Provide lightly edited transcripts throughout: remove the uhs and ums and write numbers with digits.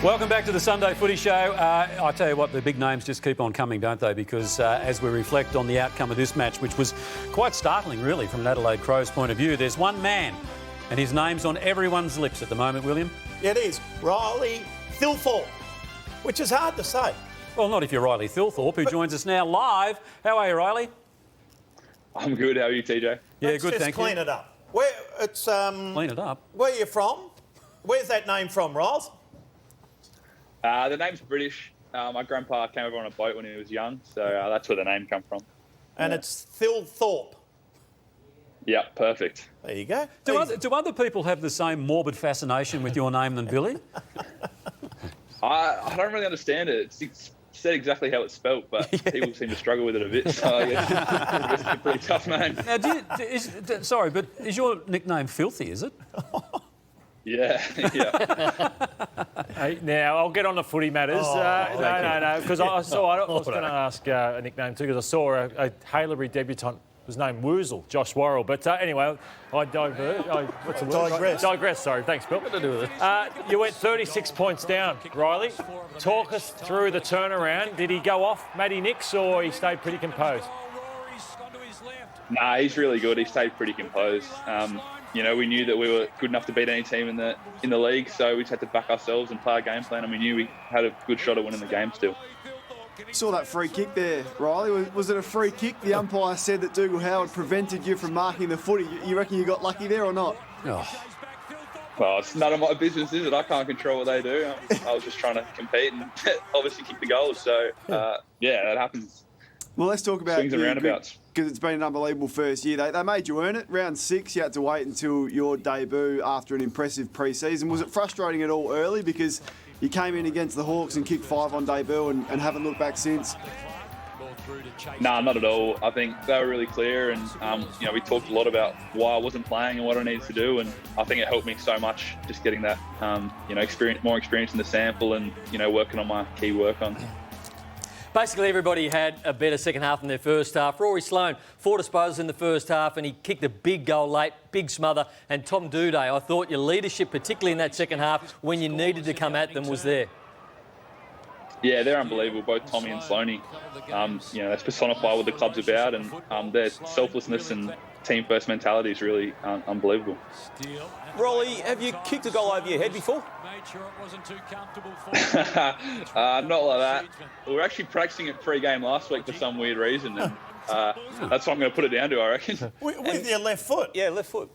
Welcome back to the Sunday Footy Show. I tell you what, the big names just keep on coming, don't they? Because as we reflect on the outcome of this match, which was quite startling, really, from an Adelaide Crows point of view, there's one man, and his name's on everyone's lips at the moment, William. Yeah, it is. Riley Thilthorpe, which is hard to say. Well, not if you're Riley Thilthorpe, who joins us now live. How are you, Riley? I'm good. How are you, TJ? Yeah, Let's good, just thank you. clean it up. Where it's Clean it up? Where are you from? Where's that name from, Riles? The name's British. My grandpa came over on a boat when he was young, so that's where the name come from. And it's Thilthorpe. Yeah, perfect. There you go. Do other people have the same morbid fascination with your name than Billy? I don't really understand it. It's said exactly how it's spelt, but people seem to struggle with it a bit, so I guess it's a pretty tough name. Now, sorry, but is your nickname Filthy, is it? Yeah. Hey, now, I'll get on the footy matters. No, because I was going to ask a nickname too, because I saw a Haileybury debutant was named Woozle, Josh Worrell. But anyway, I digress, sorry. Thanks, Bill. What to do with it? You went 36 points down, Riley. Talk us through the turnaround. Did he go off Matty Nix or he stayed pretty composed? Nah, he's really good. He stayed pretty composed. We knew that we were good enough to beat any team in the league, so we just had to back ourselves and play our game plan, and we knew we had a good shot at winning the game still. Saw that free kick there, Riley. Was it a free kick? The umpire said that Dougal Howard prevented you from marking the footy. You reckon you got lucky there or not? Oh. Well, it's none of my business, is it? I can't control what they do. I was just trying to compete and obviously kick the goals. So, that happens. Well, let's talk about swings and roundabouts. Because it's been an unbelievable first year. They made you earn it. Round 6, you had to wait until your debut after an impressive pre-season. Was it frustrating at all early because you came in against the Hawks and kicked 5 on debut and haven't looked back since? Nah, not at all. I think they were really clear, and we talked a lot about why I wasn't playing and what I needed to do, and I think it helped me so much just getting that more experience in the sample and working on my key work on. Basically, everybody had a better second half than their first half. Rory Sloane, 4 disposals in the first half, and he kicked a big goal late, big smother. And Tom Doedee, I thought your leadership, particularly in that second half, when you needed to come at them, was there. Yeah, they're unbelievable, both Tommy and Sloaney. They personify what the club's about, and their selflessness and team-first mentality is really unbelievable. Rolly, have you kicked a goal over your head before? Not like that. We were actually practicing it pre-game last week for some weird reason, and that's what I'm going to put it down to, I reckon. With your left foot? Yeah, left foot.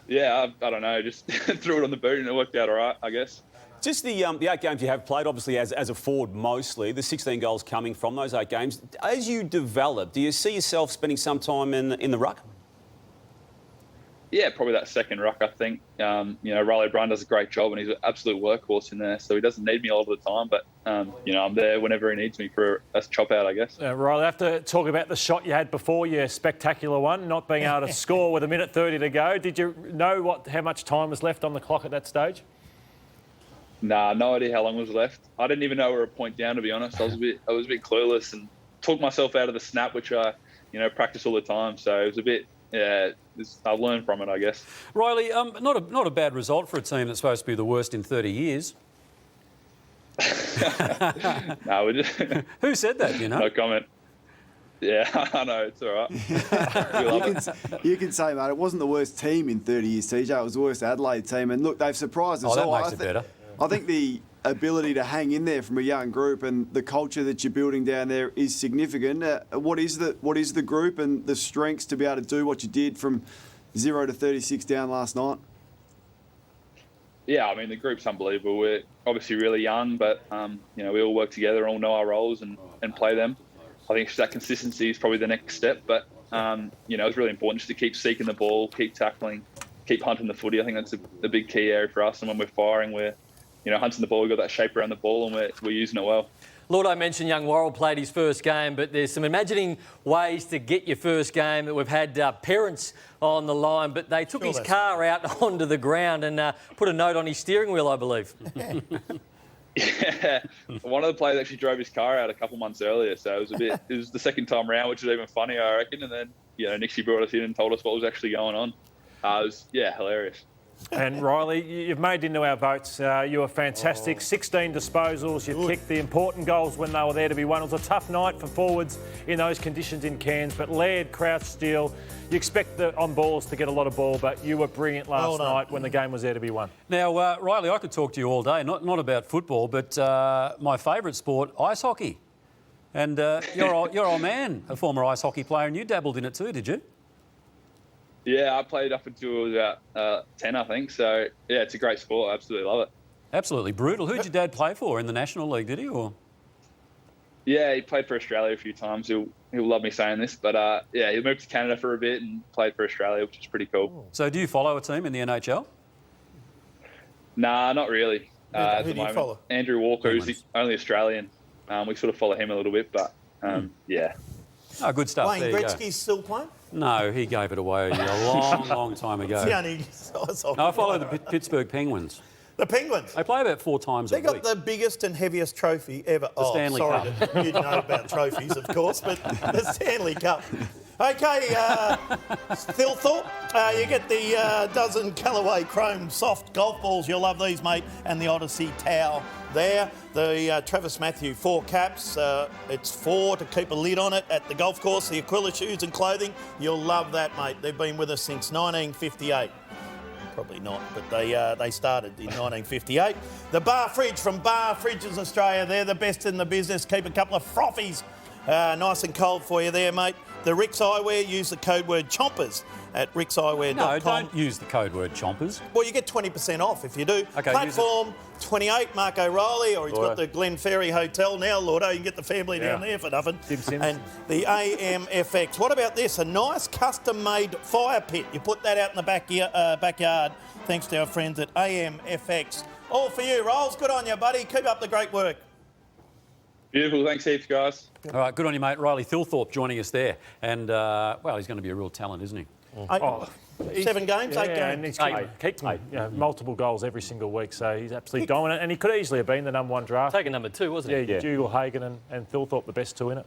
Yeah, I don't know, just threw it on the boot and it worked out all right, I guess. Just the 8 games you have played, obviously as a forward mostly, the 16 goals coming from those 8 games. As you develop, do you see yourself spending some time in the ruck? Yeah, probably that second ruck, I think. Riley Bryan does a great job and he's an absolute workhorse in there, so he doesn't need me all the time, but, I'm there whenever he needs me for a chop out, I guess. Riley, I have to talk about the shot you had before, your spectacular one, not being able to score with 1:30 to go. Did you know how much time was left on the clock at that stage? Nah, no idea how long was left. I didn't even know we were a point down, to be honest. I was a bit clueless and took myself out of the snap, which I, practice all the time. So it was a bit, I've learned from it, I guess. Riley, not a bad result for a team that's supposed to be the worst in 30 years. No, we just... Who said that, No comment. Yeah, I know, it's all right. You can say, mate, it wasn't the worst team in 30 years, TJ. It was the worst Adelaide team. And look, they've surprised us. Oh, that makes it better. I think the ability to hang in there from a young group and the culture that you're building down there is significant. What is the group and the strengths to be able to do what you did from 0 to 36 down last night? Yeah, I mean, the group's unbelievable. We're obviously really young, but, we all work together, all know our roles and play them. I think that consistency is probably the next step, but, it's really important just to keep seeking the ball, keep tackling, keep hunting the footy. I think that's a big key area for us, and when we're firing, we're hunting the ball, we've got that shape around the ball and we're using it well. Lord, I mentioned young Worrell played his first game, but there's some imagining ways to get your first game. We've had parents on the line, but they took his car out onto the ground and put a note on his steering wheel, I believe. Yeah, one of the players actually drove his car out a couple months earlier, so it was the second time round, which is even funnier, I reckon. And then, Nixie brought us in and told us what was actually going on. It was, hilarious. And Riley, you've made into our votes. You were fantastic. 16 disposals. You kicked the important goals when they were there to be won. It was a tough night for forwards in those conditions in Cairns, but Laird, Crouch, Steele, you expect the on balls to get a lot of ball, but you were brilliant last night when the game was there to be won. Now, Riley, I could talk to you all day, not about football, but my favourite sport, ice hockey. And your old man, a former ice hockey player, and you dabbled in it too, did you? Yeah, I played up until I was about 10, I think. So, yeah, it's a great sport. I absolutely love it. Absolutely brutal. Who did your dad play for in the National League, did he? Or? Yeah, he played for Australia a few times. He'll love me saying this. But, yeah, he moved to Canada for a bit and played for Australia, which is pretty cool. So do you follow a team in the NHL? Nah, not really. Who do you follow? Andrew Walker, who's the only Australian. We sort of follow him a little bit, but, yeah. Oh, good stuff. Wayne Gretzky's still playing? No, he gave it away a long time ago. It's the only ice hockey No, I follow player. the Pittsburgh Penguins. The Penguins. They play about 4 times a They got week. the biggest and heaviest trophy ever. The Stanley Cup. You know about trophies, of course, but the Stanley Cup. Okay, Thilthorpe, you get the dozen Callaway Chrome soft golf balls. You'll love these, mate, and the Odyssey towel there. The Travis Matthew 4 caps. It's 4 to keep a lid on it at the golf course. The Aquila shoes and clothing. You'll love that, mate. They've been with us since 1958. Probably not, but they started in 1958. The Bar Fridge from Bar Fridges Australia. They're the best in the business. Keep a couple of frothies nice and cold for you there, mate. The Rick's Eyewear, use the code word CHOMPERS at rickseyewear.com. No, don't use the code word chompers. Well, you get 20% off if you do. Okay, Platform 28, Mark O'Reilly, or he's got the Glen Ferry Hotel now, Lordo. You can get the family down there for nothing. Tim Sims. And the AMFX. What about this? A nice custom-made fire pit. You put that out in the backyard, thanks to our friends at AMFX. All for you, Rolls. Good on you, buddy. Keep up the great work. Beautiful. Thanks heaps, guys. All right, good on you, mate. Riley Thilthorpe joining us there. And, well, he's going to be a real talent, isn't he? 7 games, 8 And games. he's kicked multiple goals every single week, so he's absolutely dominant. And he could easily have been the #1 draft. Taken number 2, wasn't he? Yeah, Dougal, Hagan and Thilthorpe, the best 2 in it.